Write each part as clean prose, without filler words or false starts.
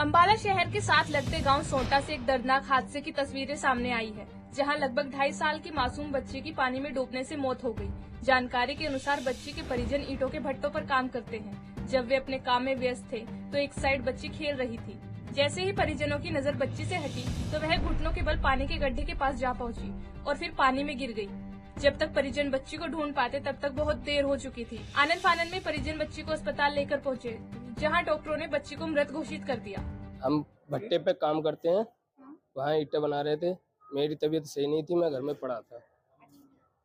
अंबाला शहर के साथ लगते गांव सोंटा से एक दर्दनाक हादसे की तस्वीरें सामने आई है, जहां लगभग 2.5 साल की मासूम बच्ची की पानी में डूबने से मौत हो गई। जानकारी के अनुसार बच्ची के परिजन ईंटों के भट्टों पर काम करते हैं। जब वे अपने काम में व्यस्त थे तो एक साइड बच्ची खेल रही थी। जैसे ही परिजनों की नजर बच्ची से हटी तो वह घुटनों के बल पानी के गड्ढे के पास जा पहुंची और फिर पानी में गिर गई। जब तक परिजन बच्ची को ढूंढ पाते तब तक बहुत देर हो चुकी थी। आनन फानन में परिजन बच्ची को अस्पताल लेकर पहुंचे, जहां डॉक्टरों ने बच्ची को मृत घोषित कर दिया। हम भट्टे पे काम करते हैं, वहाँ ईंटें बना रहे थे। मेरी तबीयत सही नहीं थी, मैं घर में पड़ा था।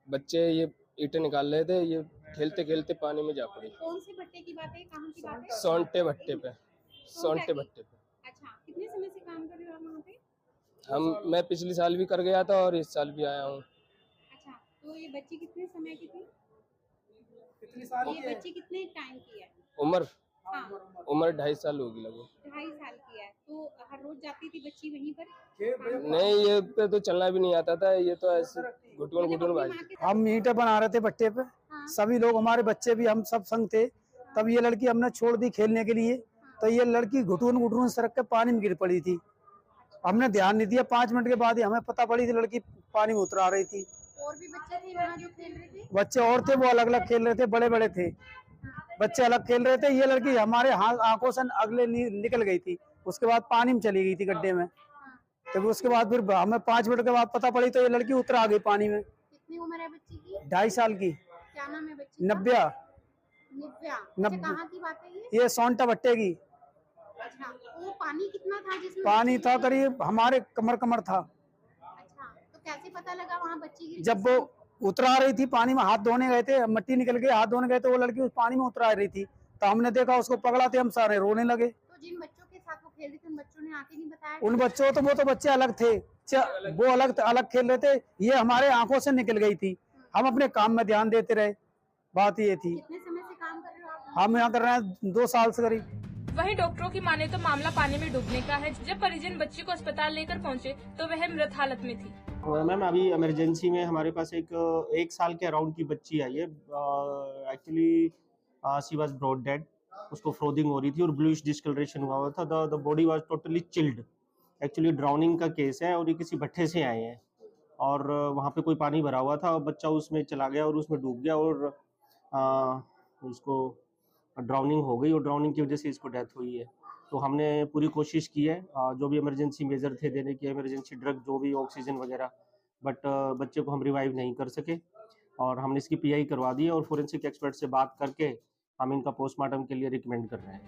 बच्चे ये ईंटें निकाल रहे थे, ये खेलते खेलते पानी में जा पड़ी। कौन से भट्टे की बात है, कहाँ की बात है? सोंटे भट्टे पे। अच्छा, कितने समय से काम कर रहे हो आप वहाँ पे? मैं पिछले साल भी कर गया था और इस साल भी आया हूँ। अच्छा, तो ये बच्ची कितने समय की थी? कितने साल की? ये बच्ची कितने टाइम की है? उम्र हाँ, उम्र 2.5 साल होगी लगभग। 2.5 साल की है। तो हर रोज जाती थी बच्ची वहीं पर? नहीं, ये पे तो चलना भी नहीं आता था, ये तो ऐसे घुटन भाई। हम ईंटें बना रहे थे भट्टे पे। हाँ। सभी लोग, हमारे बच्चे भी, हम सब संग थे। तब ये लड़की हमने छोड़ दी खेलने के लिए, तो ये लड़की घुटन सरक के पानी में गिर पड़ी थी। हमने ध्यान नहीं दिया, 5 मिनट के बाद ही हमें पता पड़ी थी लड़की पानी में उतर आ रही थी। और भी बच्चे थे वहाँ जो खेल रहे थे? बच्चे और थे, वो अलग अलग खेल रहे थे, बड़े बड़े थे। बच्चे अलग खेल रहे थे। ये लड़की हमारे आंखों से अगले निकल गई थी। उसके बाद पानी में चली गई थी गड्ढे में। तो उसके बाद फिर हमें 5 मिनट के बाद पता पड़ी तो ये लड़की उतर आ गई पानी में। कितनी उम्र है बच्ची की? 2.5 साल की। क्या नाम है बच्ची का? नव्या। अच्छा, कहाँ की बात है ये सोंटा भट्टे की। अच्छा, वो पानी कितना था जिसमें? पानी था करीब हमारे कमर था। अच्छा, तो कैसे पता लगा वहाँ बच्ची गिर? जब वो उतर आ रही थी पानी में, हाथ धोने गए थे, मट्टी निकल गई, हाथ धोने गए तो वो लड़की उस पानी में उतर आ रही थी। तो हमने देखा, उसको पकड़ा थे हम, सारे रोने लगे। तो जिन बच्चों के साथ वो खेल रही थी उन बच्चों ने आके नहीं बताया? उन बच्चों तो वो तो बच्चे अलग थे, वो अलग खेल रहे थे। ये हमारे आंखों से निकल गई थी। हम अपने काम में ध्यान देते रहे। बात ये थी। कितने समय से काम कर रहे हो आप? हम यहाँ कर रहे हैं 2 साल से करीब। वहीं डॉक्टरों की माने तो मामला पानी में डूबने का है। जब परिजन बच्ची को अस्पताल लेकर पहुंचे तो वह मृत हालत में थी। मैम, अभी इमरजेंसी में हमारे पास एक साल के अराउंड की बच्ची आई है। Actually she was broad dead. उसको फ्रोदिंग हो रही थी और ब्लूइश डिस्कलरेशन हुआ था। The body was totally chilled. Actually drowning का केस है और ये किसी भट्टे से आए हैं और वहाँ पे कोई पानी भरा हुआ था और बच्चा उसमें चला गया और उसमें डूब गया और उसको ड्राउनिंग हो गई और ड्राउनिंग की वजह से इसको डेथ हुई है। तो हमने पूरी कोशिश की है, जो भी इमरजेंसी मेजर थे देने की, इमरजेंसी ड्रग, जो भी ऑक्सीजन वगैरह, बट बच्चे को हम रिवाइव नहीं कर सके और हमने इसकी पीआई करवा दी है और फोरेंसिक एक्सपर्ट से बात करके हम इनका पोस्टमार्टम के लिए रिकमेंड कर रहे हैं।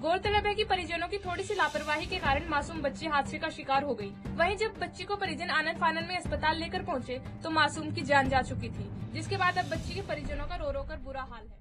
गौरतलब है कि परिजनों की थोड़ी सी लापरवाही के कारण मासूम बच्ची हादसे का शिकार हो गई। वहीं जब बच्ची को परिजन आनन फानन में अस्पताल लेकर पहुंचे तो मासूम की जान जा चुकी थी, जिसके बाद अब बच्ची के परिजनों का रो रो कर बुरा हाल है।